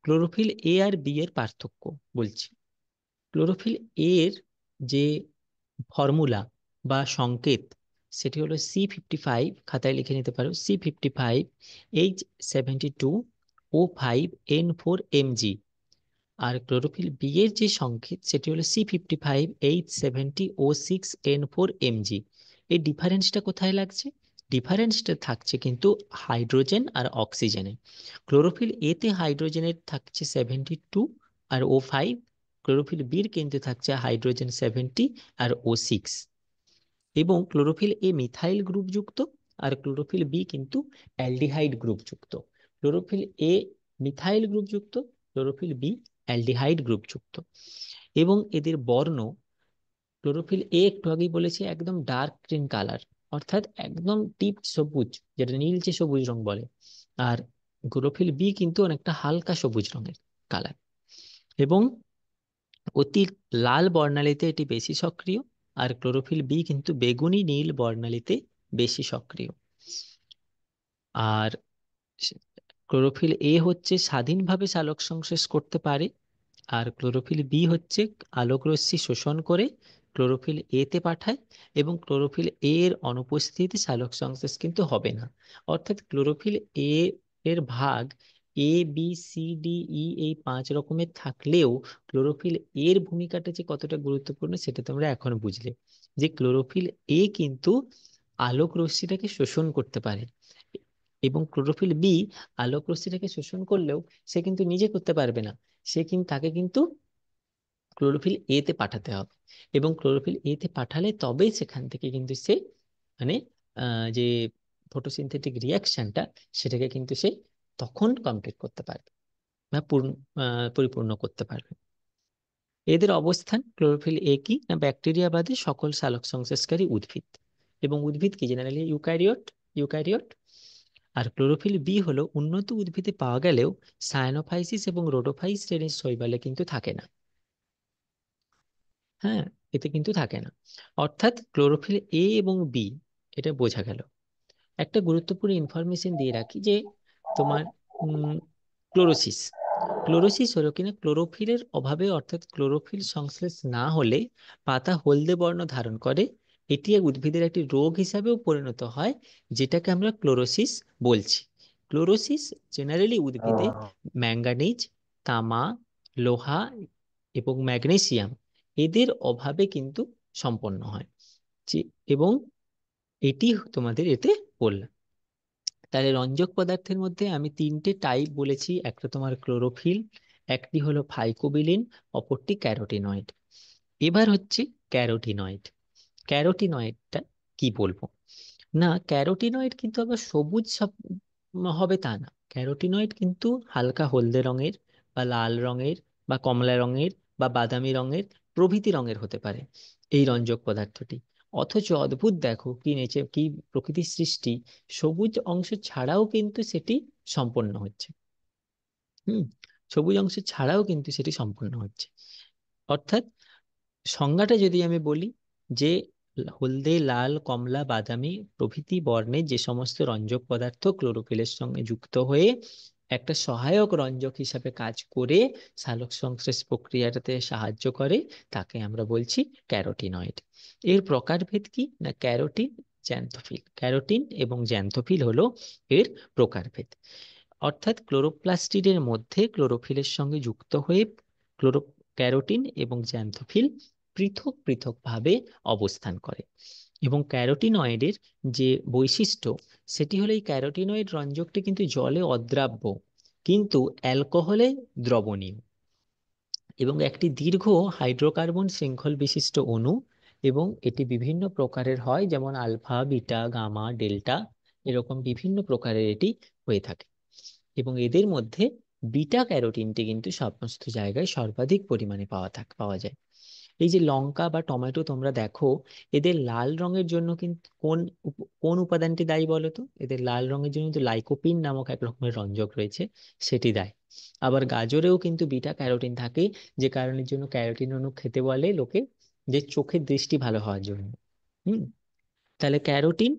Speaker 1: ক্লোরোফিল এ আর বি এর পার্থক্য বলছি। ক্লোরোফিল এর যে ফর্মুলা বা সংকেত, সেটি হলো C55, খাতায় লিখে নিতে পারো, C55H72O5N4Mg। আর ক্লোরোফিল বি এর যে সংকেত, সেটি হলো C55H70O6N4Mg। এই ডিফারেন্সটা কোথায় লাগছে? ডিফারেন্সটা থাকছে কিন্তু হাইড্রোজেন আর অক্সিজেনে। ক্লোরোফিল এ তে হাইড্রোজেনের থাকছে 72 আর O5, ক্লোরোফিল বির কিন্তু থাকছে হাইড্রোজেন 70 আর O6। এবং ক্লোরোফিল এ মিথাইল গ্রুপ যুক্ত, আর ক্লোরোফিল বি কিন্তু অ্যালডিহাইড গ্রুপ যুক্ত। ক্লোরোফিল এ মিথাইল গ্রুপ যুক্ত, ক্লোরোফিল বি অ্যালডিহাইড গ্রুপ যুক্ত। এবং এদের বর্ণ, ক্লোরোফিল এ একটু আগেই বলেছি একদম ডার্ক গ্রিন কালার, অর্থাৎ একদম ডিপ সবুজ, যেটা নীলচে সবুজ রং বলে। আর ক্লোরোফিল বি কিন্তু অনেকটা হালকা সবুজ রঙের কালার, এবং অতি লাল বর্ণালীতে এটি বেশি সক্রিয়। আর ক্লোরোফিল বি কিন্তু বেগুনি নীল বর্ণালীতে বেশি সক্রিয়। আর ক্লোরোফিল এ হচ্ছে স্বাধীনভাবে সালোক সংশ্লেষ করতে পারে, আর ক্লোরোফিল বি হচ্ছে আলোক রশ্মি শোষণ করে ক্লোরোফিল এ তে পাঠায়, এবং ক্লোরোফিল এ এর অনুপস্থিতিতে সালোক সংশ্লেষ কিন্তু হবে না। অর্থাৎ ক্লোরোফিল এ এর ভাগ A B C D E এই 5 রকমের থাকলেও ক্লোরোফিল এর ভূমিকাটা যে কতটা গুরুত্বপূর্ণ সেটা তোমরা এখন বুঝলে, যে ক্লোরোফিল এ কিন্তু আলোক রশ্মিটাকে শোষণ করতে পারে, এবং ক্লোরোফিল বি আলোক রশ্মিটাকে শোষণ করলেও সে কিন্তু নিজে করতে পারবে না, সে কিন্তু তাকে কিন্তু ক্লোরোফিল এ তে পাঠাতে হবে। এবং ক্লোরোফিল এ তে পাঠালে তবেই সেখান থেকে কিন্তু সে মানে যে ফটোসিনথেটিক রিয়াকশনটা, সেটাকে কিন্তু সে তখন কমপ্লিট করতে পারবে বা পরিপূর্ণ করতে পারবে। এদের অবস্থান, ক্লোরোফিল এ কি না ব্যাকটেরিয়া বাদে সকল সালোক সংশ্লেষকারী উদ্ভিদ, এবং উদ্ভিদ কি জেনারেলি ইউক্যারিওট, ইউক্যারিওট। আর ক্লোরোফিল বি হলো উন্নত উদ্ভিদে পাওয়া গেলেও সায়ানোফাইসিস এবং রোডোফাইস শ্রেণীর শৈবালে কিন্তু থাকে না। হ্যাঁ, এতে কিন্তু থাকে না। অর্থাৎ ক্লোরোফিল এ এবং বি, এটা বোঝা গেল। একটা গুরুত্বপূর্ণ ইনফরমেশন দিয়ে রাখি, যে তোমার ক্লোরোসিস, ক্লোরোসিস হলো কিনা ক্লোরোফিলের অভাবে, অর্থাৎ ক্লোরোফিল সংশ্লেষ না হলে পাতা হলদে বর্ণ ধারণ করে। এটি এক উদ্ভিদের একটি রোগ হিসাবেও পরিণত হয়, যেটাকে আমরা ক্লোরোসিস বলছি। ক্লোরোসিস জেনারেলি উদ্ভিদে ম্যাঙ্গানিজ, তামা, লোহা এবং ম্যাগনেসিয়াম এদের অভাবে কিন্তু সম্পন্ন হয়। এবং এটি তোমাদের এতে বললাম। তাহলে রঞ্জক পদার্থের মধ্যে আমি তিনটে টাইপ বলেছি, একটা তোমার ক্লোরোফিল, একটি হলো ফাইকোবিলিন, অপরটি ক্যারোটিনয়েড। এবার হচ্ছে ক্যারোটিনয়েড। ক্যারোটিনয়েডটা কি বলবো? না, ক্যারোটিনয়েড কিন্তু আবার সবুজ সব হবে তা না। ক্যারোটিনয়েড কিন্তু হালকা হলদে রঙের, বা লাল রঙের, বা কমলা রঙের, বা বাদামি রঙের প্রভৃতি রঙের হতে পারে এই রঞ্জক পদার্থটি। অথচ অদ্ভুত দেখো কি নেচে কি প্রকৃতির সৃষ্টি, সবুজ অংশ ছাড়াও কিন্তু সেটি সম্পন্ন হচ্ছে। হুম, সবুজ অংশ ছাড়াও কিন্তু সেটি সম্পন্ন হচ্ছে। অর্থাৎ সংজ্ঞাটা যদি আমি বলি, যে হলদে, লাল, কমলা, বাদামি প্রভৃতি বর্ণের যে সমস্ত রঞ্জক পদার্থ ক্লোরোফিলের সঙ্গে যুক্ত হয়ে একটা সহায়ক রঞ্জক হিসাবে কাজ করে সালোক সংশ্লেষ প্রক্রিয়াটাতে সাহায্য করে, তাকে আমরা বলছি ক্যারোটিনয়েড। এর প্রকারভেদ কি না, ক্যারোটিন, জ্যান্থোফিল। ক্যারোটিন এবং জ্যান্থোফিল হলো এর প্রকারভেদ। অর্থাৎ ক্লোরোপ্লাস্টিডের মধ্যে ক্লোরোফিলের সঙ্গে যুক্ত হয়ে ক্যারোটিন এবং জ্যান্থোফিল পৃথক পৃথক ভাবে অবস্থান করে। এবং ক্যারোটিনয়েডের যে বৈশিষ্ট্য, সেটি হলো এই ক্যারোটিনয়েড রঞ্জকটি কিন্তু জলে অদ্রাব্য, কিন্তু অ্যালকোহলে দ্রবণীয়, এবং একটি দীর্ঘ হাইড্রোকার্বন শৃঙ্খল বিশিষ্ট অণু। এবং এটি বিভিন্ন প্রকারের হয়, যেমন আলফা, বিটা, গামা, ডেল্টা, এরকম বিভিন্ন প্রকারের এটি হয়ে থাকে। এবং এদের মধ্যে বিটা ক্যারোটিনটি কিন্তু সমস্ত জায়গায় সর্বাধিক পরিমাণে পাওয়া যায়। এই যে লঙ্কা বা টমেটো তোমরা দেখো, এদের লাল রঙের জন্য কিন্তু কোন উপাদানটি দায়ী বলো তো? এদের লাল রঙের জন্য কিন্তু লাইকোপিন নামক এক রকমের রঞ্জক রয়েছে, সেটি দায়ী। আবার গাজরেও কিন্তু বিটা ক্যারোটিন থাকে, যে কারণের জন্য ক্যারোটিন অণু খেতে বলে লোকে, যে চোখের দৃষ্টি ভালো হওয়ার জন্য। হুম, তাহলে ক্যারোটিন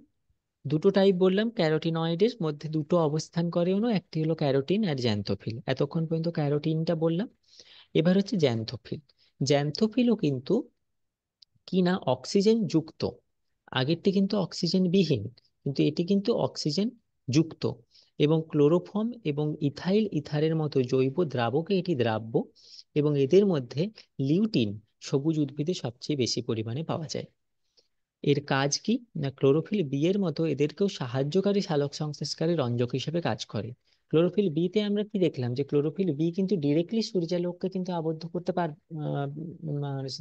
Speaker 1: দুটো টাইপ বললাম, ক্যারোটিনয়েডের মধ্যে দুটো অবস্থান করে অণু, একটি হলো ক্যারোটিন আর জ্যান্থোফিল। এতক্ষণ পর্যন্ত ক্যারোটিনটা বললাম। এবার হচ্ছে জ্যান্থোফিল। জ্যান্থোফিলও কিন্তু কি না অক্সিজেন যুক্ত। আগেরটি কিন্তু অক্সিজেন বিহীন, কিন্তু এটি কিন্তু অক্সিজেন যুক্ত। এবং ক্লোরোফর্ম এবং ইথাইল ইথারের মতো জৈব দ্রাবকে এটি দ্রাব্য। এবং এদের মধ্যে লিউটিন সবুজ উদ্ভিদে সবচেয়ে বেশি পরিমাণে পাওয়া যায়। এর কাজ কি না, ক্লোরোফিল বি এর মতো এদেরকেও সাহায্যকারী সালোক সংশ্লেষকারী রঞ্জক হিসেবে কাজ করে। ক্লোরোফিল বি তে আমরা কি দেখলাম, যে ক্লোরোফিল বি কিন্তু ডিরেক্টলি সূর্যালোককে কিন্তু আবদ্ধ করতে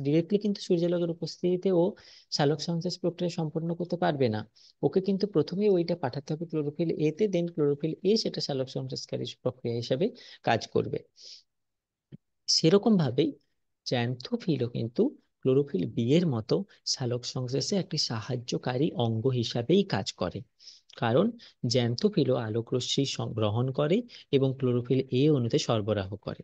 Speaker 1: ডিরেক্টলি কিন্তু সূর্যালোকের উপস্থিতিতে ও সালোক সংশ্লেষ প্রক্রিয়া সম্পন্ন করতে পারবে না। ওকে কিন্তু প্রথমে ওইটা পাঠাতে হবে ক্লোরোফিল এ তে, দেন ক্লোরোফিল এ সেটা সালোক সংশ্লেষকারী প্রক্রিয়া হিসেবে কাজ করবে। সেরকম ভাবেই জ্যান্থোফিলও কিন্তু ক্লোরোফিল বি এর মতো সালোক সংশ্লেষে একটি সাহায্যকারী অঙ্গ হিসাবেই কাজ করে। কারণ জ্যান্থোফিলও আলোক রশ্মি গ্রহণ করে এবং ক্লোরোফিল এ অণুতে সরবরাহ করে।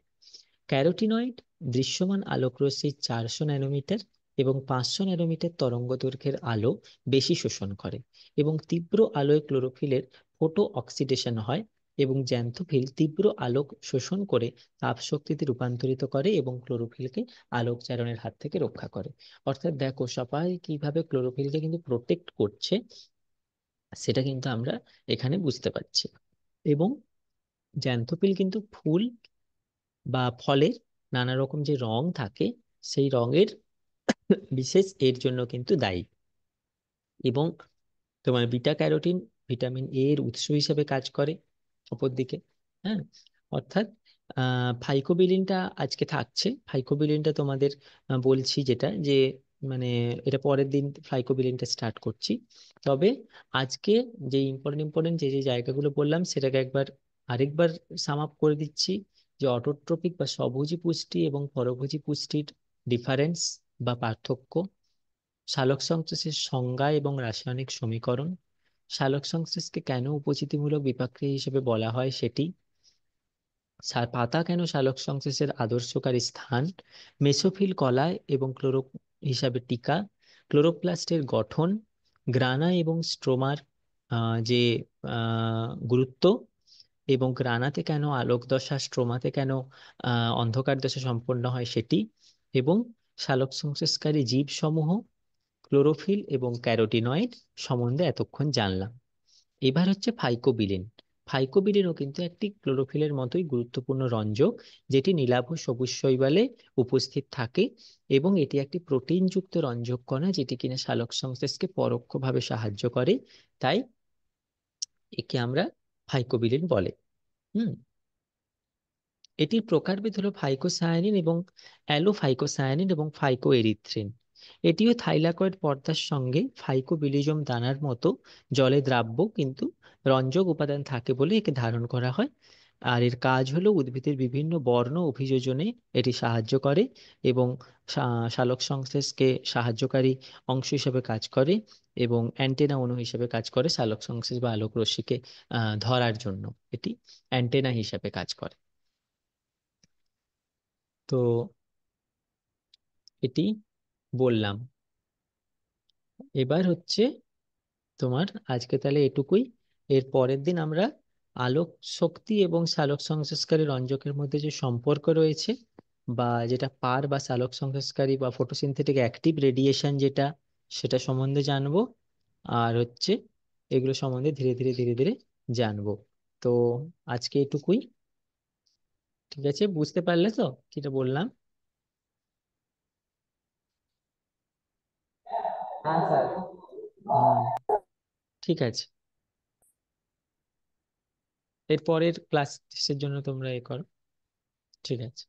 Speaker 1: ক্যারোটিনয়েড দৃশ্যমান আলোক রশ্মির 400 ন্যানোমিটার এবং 500 ন্যানোমিটার তরঙ্গ দৈর্ঘ্যের আলো বেশি শোষণ করে, এবং তীব্র আলোয় ক্লোরোফিলের ফটো অক্সিডেশন হয়, এবং জ্যান্থোফিল তীব্র আলোক শোষণ করে তাপ শক্তিতে রূপান্তরিত করে এবং ক্লোরোফিলকে আলোক চারণের হাত থেকে রক্ষা করে। অর্থাৎ দেখো সবাই কিভাবে ক্লোরোফিলকে কিন্তু প্রোটেক্ট করছে, সেটা কিন্তু আমরা এখানে বুঝতে পারছি। এবং জ্যান্থোফিল কিন্তু ফুল বা ফলের নানা রকম যে রং থাকে, সেই রঙের বিশেষ এর জন্য কিন্তু দায়ী। এবং তোমার বিটা ক্যারোটিন ভিটামিন এ এর উৎস হিসেবে কাজ করে অপরদিকে। হ্যাঁ, অর্থাৎ ফাইকোবিলিনটা আজকে থাকছে। ফাইকোবিলিনটা তোমাদের বলছি যেটা, যে মানে এটা পরের দিন ফাইকোবিলিনটা স্টার্ট করছি। তবে আজকে যে ইম্পর্টেন্ট ইম্পর্টেন্ট যে যে জায়গাগুলো বললাম, সেটাকে আরেকবার সাম আপ করে দিচ্ছি। যে অটোট্রপিক বা স্বভোজী পুষ্টি এবং পরভোজী পুষ্টির ডিফারেন্স বা পার্থক্য, সালোক সংশ্লেষের সংজ্ঞা এবং রাসায়নিক সমীকরণ, সালোক সংশ্লেষকে কেন উপস্থিতিমূলক বিপাক্রিয়া হিসেবে বলা হয় সেটি, পাতা কেন সালোক সংশ্লেষের আদর্শকারী স্থান, মেসোফিল কলায় এবং ক্লোরো হিসাবে টিকা, ক্লোরোপ্লাস্টের গঠন, গ্রানা এবং স্ট্রোমার যে গুরুত্ব, এবং গ্রানাতে কেন আলোক দশা, স্ট্রোমাতে কেন অন্ধকার দশা সম্পন্ন হয় সেটি, এবং সালোক সংশ্লেষকারী জীবসমূহ, ক্লোরোফিল এবং ক্যারোটিনয়েড সম্বন্ধে এতক্ষণ জানলাম। এবার হচ্ছে ফাইকোবিলিন। ফাইকোবিলিনও কিন্তু একটি ক্লোরোফিলের মতোই গুরুত্বপূর্ণ রঞ্জক, যেটি নীলাভ সবুজ শৈবালে উপস্থিত থাকে, এবং এটি একটি প্রোটিনযুক্ত রঞ্জক কণা যেটি কিনা সালোক সংশ্লেষকে পরোক্ষভাবে সাহায্য করে। তাই একে আমরা ফাইকোবিলিন বলে। হুম। এটির প্রকারভেদ হলো ফাইকোসায়ানিন এবং অ্যালোফাইকোসায়ানিন এবং ফাইকোএরিথ্রিন। এটিও থাইলাকয়েড পর্দার সঙ্গে ফাইকোবিলিজম দানার মতো জলে দ্রাব্য কিন্তু রঞ্জক উপাদান থাকে বলে একে ধারণ করা হয়। আর এর কাজ হলো উদ্ভিদের বিভিন্ন বর্ণ অভিযোজনে এটি সাহায্য করে, এবং সালোক সংশ্লেষকে সাহায্যকারী অংশ হিসেবে কাজ করে, এবং অ্যান্টেনা অণু হিসেবে কাজ করে সালোক সংশ্লেষ বা আলোক রশ্মিকে ধরার জন্য এটি অ্যান্টেনা হিসেবে কাজ করে। তো এটি বললাম। এবার হচ্ছে তোমার আজকে তাহলে এটুকুই। এর পরের দিন আমরা আলোক শক্তি এবং সালোক সংশ্লেষকারী রঞ্জকের মধ্যে যে সম্পর্ক রয়েছে, বা যেটা পার বা সালোক সংশ্লেষকারী বা ফটোসিনথেটিক অ্যাক্টিভ রেডিয়েশন যেটা, সেটা সম্বন্ধে জানবো। আর হচ্ছে এগুলো সম্বন্ধে ধীরে ধীরে ধীরে ধীরে জানবো। তো আজকে এটুকুই। ঠিক আছে, বুঝতে পারলে তো যেটা বললাম?
Speaker 3: হ্যাঁ স্যার।
Speaker 1: হুম। ঠিক আছে, এর পরের ক্লাসের জন্য তোমরা এ করো। ঠিক আছে।